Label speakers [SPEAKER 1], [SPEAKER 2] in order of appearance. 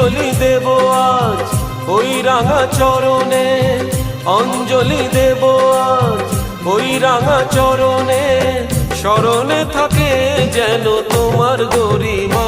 [SPEAKER 1] অঞ্জলি দেব আজ ওই রাঙা চরণে, অঞ্জলি দেব আজ ওই রাঙা চরণে। স্মরণে থাকে যেন তোমার গরিমা।